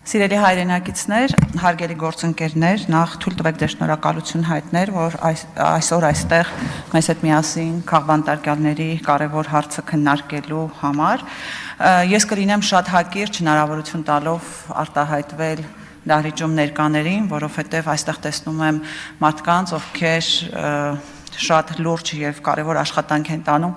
Սիրելի հայրենակիցներ, հարգելի գործընկերներ, նախ թույլ տվեք ձեզ շնորհակալություն հայտնել, որ այսօր այստեղ մեզ հետ միասին քաղբանտարկյալների կարևոր հարցը քննարկելու համար ես կլինեմ շատ հակիրճ հնարավորություն տալով արտահայտվել դահլիճում ներկաներին, որովհետև այստեղ տեսնում եմ մարդկանց, ովքեր շատ լուրջ եւ կարևոր աշխատանք են տանում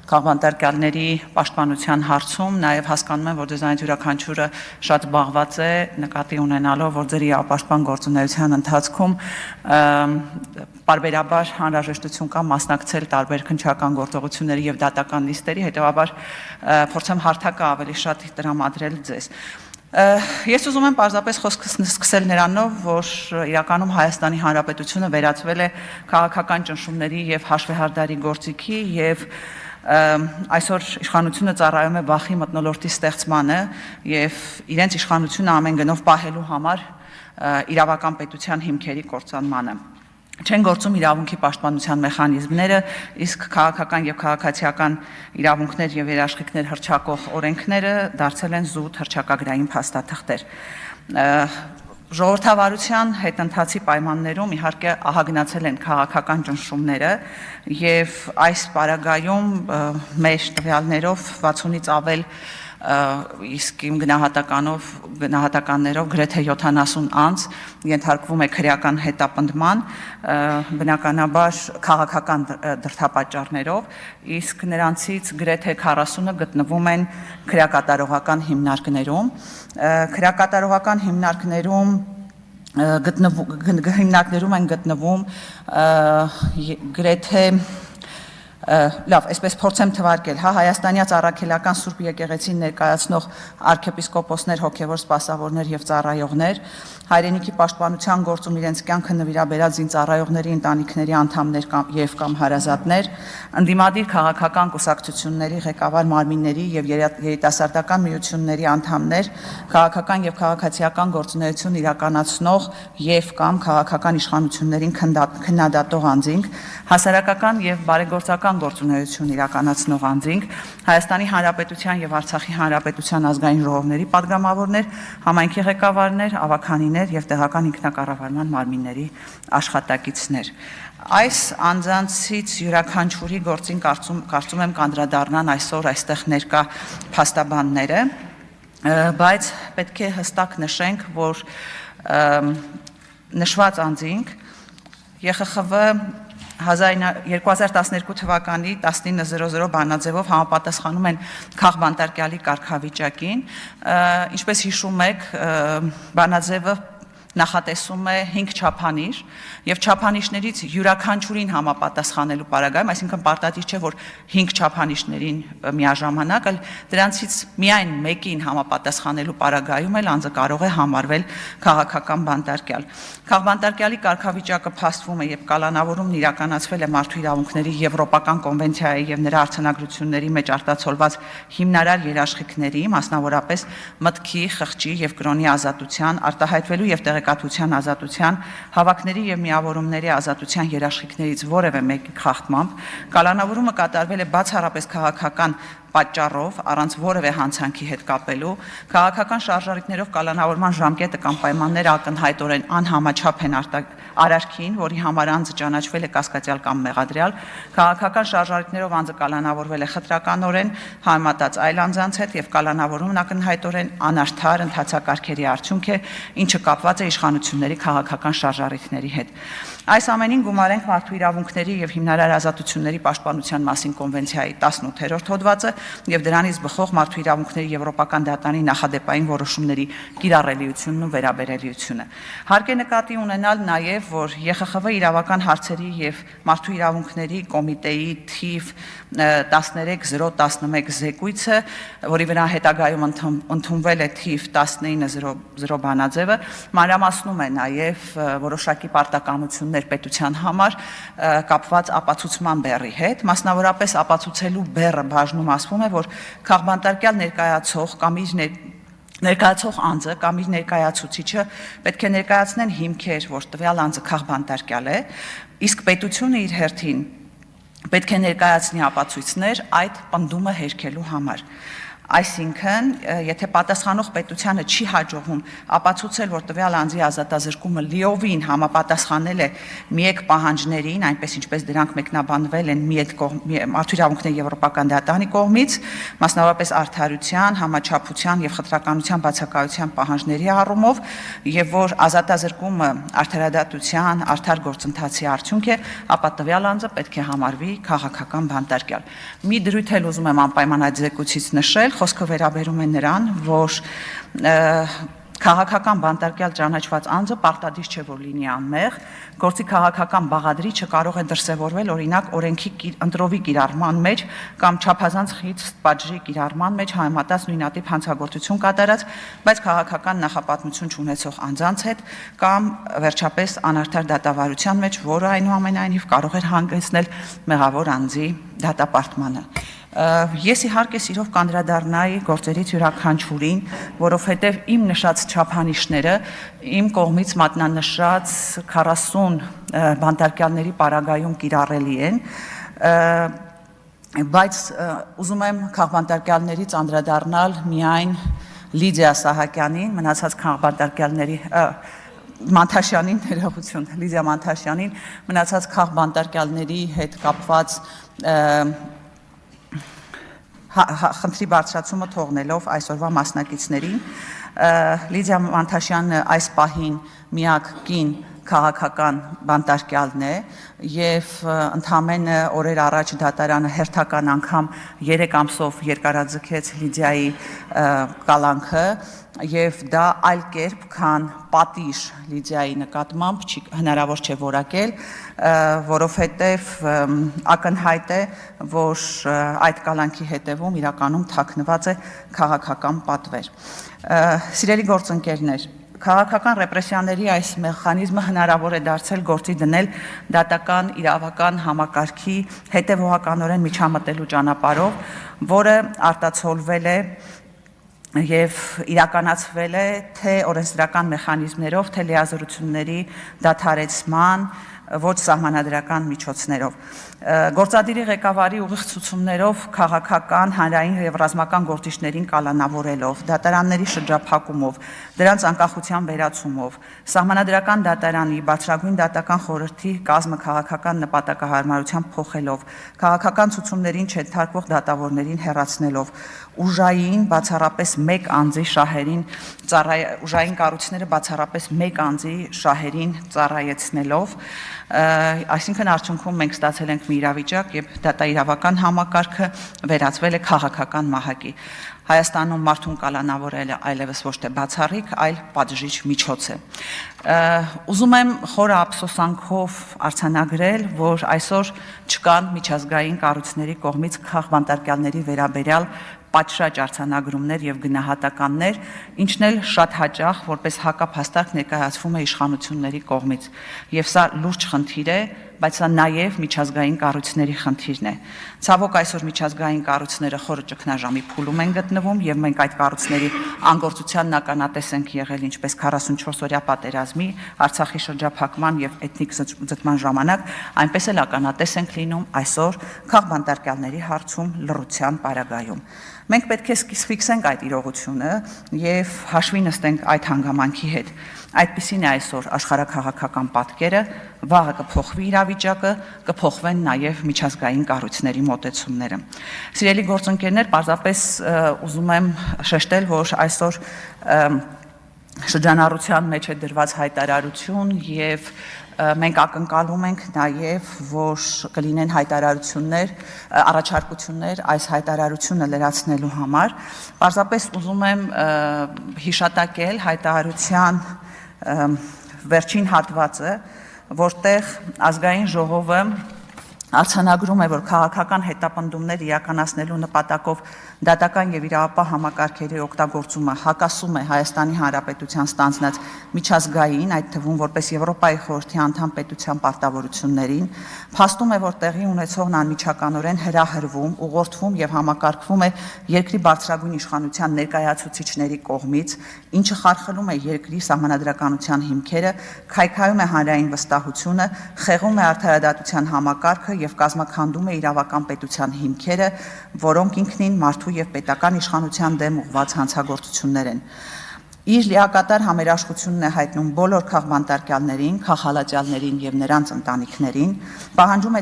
քաղբանտարկյալների պաշտպանության հարցում, նաև հասկանում եմ, որ ձեզանից յուրաքանչյուրը շատ զբաղված է նկատի ունենալով, որ ձեր իրավապաշտպան գործունեության ընթացքում պարբերաբար անհրաժեշտություն կա մասնակցել տարբեր քննչական գործողությունների եւ դատական նիստերի, հետեւաբար փորձեմ հարթակը ավելի շատ տրամադրել ձեզ։ Ես ուզում եմ պարզապես խոսքս սկսել նրանով, որ իրականում Հայաստանի Հանրապետությունը վերածվել է քաղաքական ճնշումների եւ հաշվեհարդարի գործիքի եւ այսօր իշխանությունը ծառայում է վախի մթնոլորտի ստեղծմանը եւ իրենց իշխանությունը ամեն գնով պահելու համար իրավական պետության հիմքերի կործանմանը։ Չեն գործում իրավունքի պաշտպանության մեխանիզմները, իսկ քաղաքական եւ քաղաքացիական իրավունքներ եւ երաշխիքներ հռչակող օրենքները դարձել են զուտ հռչակագրային փաստաթղթեր։ Ժողովրդավարության հետընթացի պայմաններում իհարկե ահագնացել են քաղաքական ճնշումները եւ այս պարագայում մեր տվյալներով 60-ից ավել իսկ իմ գնահատականներով գրեթե 70 անձ ենթարկվում է քրեական հետապնդման, բնականաբար քաղաքական դրդապատճառներով, իսկ նրանցից գրեթե 40-ը գտնվում են քրեակատարողական հիմնարկներում։ Քրեակատարողական հիմնարկներում են գտնվում գրեթե լավ, այսպես փորձեմ թվարկել, Հայաստանյաց առաքելական Սուրբ եկեղեցին ներկայացնող arczepiskoposներ, հոգևոր սպասավորներ եւ ծառայողներ, հայրենիքի պաշտպանության գործում իրենց կյանքը նվիրաբերած զինծառայողների ընտանիքների անդամներ եւ կամ հարազատներ, ընդդիմադիր քաղաքական կուսակցությունների ղեկավար մարմինների եւ երիտասարդական միությունների անդամներ, քաղաքական եւ քաղաքացիական գործունեություն իրականացնող եւ կամ քաղաքական իշխանություններին քննադատող անձինք, հասարակական եւ բարեգործական գործունեություն իրականացնող անձինք, Հայաստանի Հանրապետության եւ Արցախի Հանրապետության ազգային ժողովների падգամավորներ, համայնքի ղեկավարներ, ավականիներ եւ տեղական ինքնակառավարման մարմինների աշխատակիցներ։ Այս անձանցից յուրաքանչյուրի գործին կարծում եմ կանդրադառնան այսօր այստեղ ներկա փաստաբանները, բայց պետք է հստակ նշենք, որ նշված անձինք ԵԽԽՎ 2012 թվականի 19:00 բանաձևով համապատասխանում են քաղբանտարկյալի կարգավիճակին, ինչպես հիշում եք, բանաձևը նախատեսում է 5 չափանիշ եւ չափանիշներից յուրաքանչյուրին համապատասխանելու պարագայում, այսինքն պարտադիր չէ, որ 5 չափանիշներին միաժամանակ, այլ դրանցից միայն մեկին համապատասխանելու պարագայում էլ անձը կարող է համարվել քաղաքական բանտարկյալ։ Քաղբանտարկյալի կարգավիճակը փաստվում է եւ կալանավորումն իրականացվել է Մարդու իրավունքների Եվրոպական կոնվենցիայի եւ նրա արձանագրությունների մեջ արտացոլված հիմնարար երաշխիքների, մասնավորապես մտքի, խղճի եւ կրոնի ազատության, արտահայտվելու եւ տեղեկատվության ազատության, հավաքների եւ միավորումների ազատության երաշխիքներից որևէ մեկի խախտմամբ, կալանավորումը կատարվել է բացառապես քաղաքական պատճառով, առանց որևէ հանցանքի հետ կապելու, քաղաքական շարժառիթներով կալանավորման ժամկետը կամ պայմանները ակնհայտորեն անհամաչափ են արարքին, որի համար անձը ճանաչվել է կասկածյալ կամ մեղադրյալ, քաղաքական շարժառիթներով անձը կալանավորվել է խտրականորեն համեմատած այլ անձանց հետ եւ կալանավորումն ակնհայտորեն անարդար ընթացակարգերի արդյունք է, ինչը կապված է իշխանությունների քաղաքական շարժառիթների հետ։ Այս ամենին գումարենք Մարդու իրավունքների եւ հիմնարար ազատությունների պաշտպանության մասին կոնվենցիայի 18-րդ հոդվածը եւ դրանից բխող Մարդու իրավունքների Եվրոպական դատարանի նախադեպային որոշումների կիրառելիությունն ու վերաբերելիությունը։ Հարկ է նկատի ունենալ նաեւ, որ ԵԽԽՎ իրավական հարցերի եւ Մարդու իրավունքների կոմիտեի թիվ 13-011 զեկույցը, որի վրա հետագայում ընդունվել է թիվ 19-0 բանաձևը, մանրամասնում է նաեւ որոշակի պարտականություններ պետության համար կապված ապացուցման բեռի հետ, մասնավորապես ապացուցելու բեռը բաժնում ասվում է, որ քաղբանտարկյալ ներկայացող կամ իր ներկայացող անձը կամ իր ներկայացուցիչը պետք է ներկայացնեն հիմքեր, որ տվյալ անձը քաղբանտարկյալ է, իսկ պետությունը իր հերթին պետք է ներկայացնի ապացույցներ այդ պնդումը հերքելու համար։ Այսինքն, եթե պատասխանող պետությանը չի հաջողում ապացուցել, որ տվյալ անձի ազատազրկումը լիովին համապատասխանել է միեք պահանջներին, այնպես ինչպես դրանք մեկնաբանվել են Մարդու իրավունքների Եվրոպական դատարանի կողմից, մասնավորապես արդարության, համաչափության եւ խտրականության բացակայության պահանջների առումով, եւ որ ազատազրկումը արդարադատության, արդար գործընթացի արդյունք է, ապա տվյալ անձը պետք է համարվի քաղաքական բանտարկյալ։ Մի դրույթ էլ ուզում եմ անպայման այդ զեկույցից նշել, խոսքը վերաբերում է նրան, որ քաղաքական բանտարկյալ ճանաչված անձը պարտադիր չէ, որ լինի անմեղ, գործի քաղաքական բաղադրիչը կարող է դրսևորվել օրինակ օրենքի ընտրովի կիրառման մեջ կամ չափազանց խիստ պատժի կիրառման մեջ համեմատած նույնատիպ հանցագործություն կատարած, բայց քաղաքական նախապատմություն չունեցող անձանց հետ կամ վերջապես անարդար դատավարության մեջ, որը այնուամենայնիվ կարող է հանգեցնել մեղավոր անձի դատապարտմանը։ Ես իհարկե սիրով կանդրադառնայի գործերից յուրաքանչյուրին, որովհետև իմ նշած չափանիշները իմ կողմից մատնանշած 40 բանտարկյալների պարագայում կիրառելի են, բայց ուզում եմ քաղբանտարկյալներից անդրադառնալ միայն Լիդիա Սահակյանին, մնացած քաղբանտարկյալների Մանթաշյանին, ներողություն, Լիդիա Մանթաշյանին, մնացած քաղբանտարկյալների հետ կապված խնդրի բարձրացումը թողնելով այսօրվա մասնակիցներին, Լիդիա Մանթաշյանը այս պահին միակ կին քաղաքական բանտարկյալն է եւ ընդամենը օրեր առաջ դատարանը հերթական անգամ 3 ամսով երկարաձգեց Լիդիայի կալանքը եւ դա այլ կերպ, քան պատիժ Լիդիայի նկատմամբ հնարավոր չէ որակել, որովհետեւ ակնհայտ է, որ այդ կալանքի հետևում իրականում թաքնված է քաղաքական պատվեր։ Սիրելի գործընկերներ, քաղաքական ռեպրեսիաների այս մեխանիզմը հնարավոր է դարձել գործի դնել դատական իրավական համակարգի հետևողականորեն միջամտելու ճանապարհով, որը արտացոլվել է եւ իրականացվել է թե օրենսդրական մեխանիզմներով, թե լիազորությունների դադարեցման, ոչ սահմանադրական միջոցներով։ Գործադիրի ղեկավարի ուղիղ ցուցումներով քաղաքական, հանրային եւ ռազմական գործիչներին կալանավորելով, դատարանների շրջափակումով, դրանց անկախության վերացումով, սահմանադրական դատարանի բարձրագույն դատական խորհրդի կազմը քաղաքական նպատակահարմարությամբ փոխելով, քաղաքական ցուցումներին չենթարկվող դատավորներին հեռացնելով, ուժային բացառապես մեկ անձի շահերին ուժային կառույցները բացառապես մեկ անձի շահերին ծառայեցնելով, այսինքն արդյունքում մենք ստացել ենք մի իրավիճակ, երբ դատաիրավական համակարգը վերածվել է քաղաքական մահակի։ Հայաստանում մարդուն կալանավորելը այլևս ոչ թե բացառիկ, այլ պատժիչ միջոց է։ Ուզում եմ խորը ափսոսանքով արձանագրել, որ այսօր չկան միջազգային կառույցների կողմից քաղբանտարկյալների վերաբերյալ պատշաճ արձանագրումներ եւ գնահատականներ, ինչն էլ շատ հաճախ որպես հակափաստարկ ներկայացվում է իշխանությունների կողմից։ Եվ սա լուրջ խնդիր է, բայց սա նաեւ միջազգային կառույցների խնդիրն է։ Ցավոք այսօր միջազգային կառույցները խորը ճգնաժամի փուլում են գտնվում եւ մենք այդ կառույցների անգործությանն ականատես ենք եղել ինչպես 44-օրյա պատերազմի, Արցախի շրջափակման եւ էթնիկ զտման ժամանակ, այնպես էլ ականատես ենք լինում այսօր քաղբանտարկյալների հարցում լռության պարագայում։ Մենք պետք է սկսենք այդ իրողությունը եւ հաշվի նստենք այդ հանգամանքի հետ։ Այդպիսին է այսօր աշխարհաքաղաքական պատկերը, վաղը կփոխվի իրավիճակը, կփոխվեն նաեւ միջազգային կառույցների մոտեցումները։ Սիրելի գործընկերներ, պարզապես ուզում եմ շեշտել, որ այսօր շրջանառության մեջ է դրված հայտարարություն եւ մենք ակնկալում ենք նաև, որ կլինեն հայտարարություններ, առաջարկություններ այս հայտարարությունը լրացնելու համար։ Պարզապես ուզում եմ հիշատակել հայտարարության վերջին հատվածը, որտեղ ազգային ժողովը արձանագրում է, որ քաղաքական հետապնդումներ իրականացնելու նպատակով դատական եւ իրավապահ համակարգերի օգտագործումը հակասում է Հայաստանի Հանրապետության ստանձնած միջազգային, այդ թվում որպես Եվրոպայի խորհրդի անդամ պետության պարտավորություններին, փաստում է, որ տեղի ունեցողն անմիջականորեն հրահրվում, ուղղորդվում եւ համակարգվում է երկրի բարձրագույն իշխանության ներկայացուցիչների կողմից, ինչը խարխլում է երկրի սահմանադրականության հիմքերը, քայքայում է հանրային վստահությունը, խեղում է արդարադատության համակարգը եւ կազմաքանդում է իրավական պետության հիմքերը, որոնք ինքնին մարդու եւ պետական իշխանության դեմ ուղղված հանցագործություններ են։ Իր լիակատար համերաշխությունն է հայտնում բոլոր քաղբանտարկյալներին, քաղաքալաճյալներին եւ նրանց ընտանիքներին, պահանջում է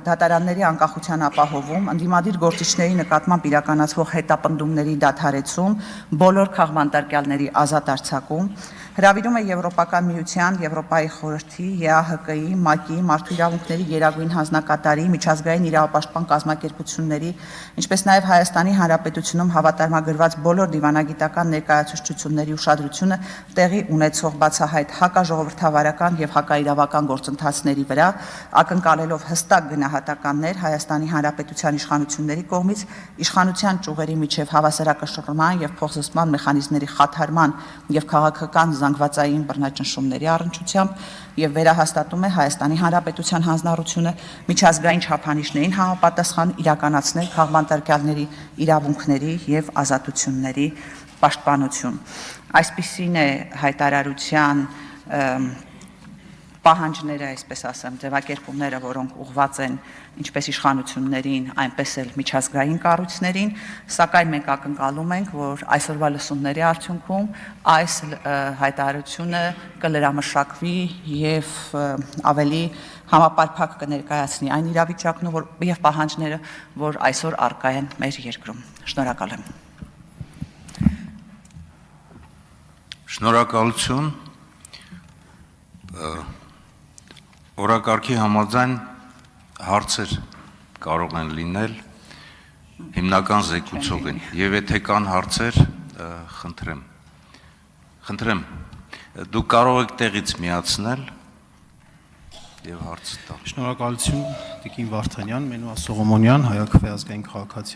դատարանների անկախության ապահովում, ընդդիմադիր գործիչների նկատմամբ իրականացվող հետապնդումների դադարեցում, բոլոր քաղբանտարկյալների ազատ արձակում, հրավիրում է Եվրոպական միության, Եվրոպայի խորհրդի, ԵԱՀԿ-ի, ՄԱԿ-ի, Մարդու իրավունքների գերագույն հանձնակատարի, միջազգային իրավապաշտպան կազմակերպությունների, ինչպես նաև Հայաստանի Հանրապետությունում հավատարմագրված բոլոր դիվանագիտական ներկայացուցչությունների ուշադրությունը տեղի ունեցող բացահայտ հակաժողովրդավարական եւ հակաիրավական գործընթացների վրա, ակնկալելով հստակ գնահատականներ Հայաստանի Հանրապետության իշխանությունների կողմից իշխանության ճյուղերի միջև հավասարակշռման եւ փոխզսպման մեխանիզմների խաթարման եւ քաղաքական զանգվածային բռնաճնշումների առնչությամբ եւ վերահաստատում է Հայաստանի Հանրապետության հանձնառությունը միջազգային չափանիշներին համապատասխան իրականացնել քաղբանտարկյալների իրավունքների եւ ազատությունների պաշտպանություն։ Այսպիսին է հայտարարության պահանջները, այսպես ասեմ, ձևակերպումները, որոնք ուղղված են ինչպես իշխանություններին, այնպես էլ միջազգային կառույցներին, սակայն մենք ակնկալում ենք, որ այսօրվա լսումների արդյունքում այս հայտարարությունը կլրամշակվի եւ ավելի համապարփակ կներկայացնի այն իրավիճակն եւ պահանջները, որ այսօր առկա են մեր երկրում։ Շնորհակալ եմ։ Շնորհակալություն։ Օրակարգի համաձայն հարցեր կարող են լինել, հիմնական զեկուցող են, եւ եթե կան հարցեր, խնդրեմ, դուք կարող եք տեղից միացնել եւ հարց տալ։ Շնորհակալություն Տիկին Վարդանյան, Մենուա Սողոմոնյան, Հայ ազգային քաղաքացիական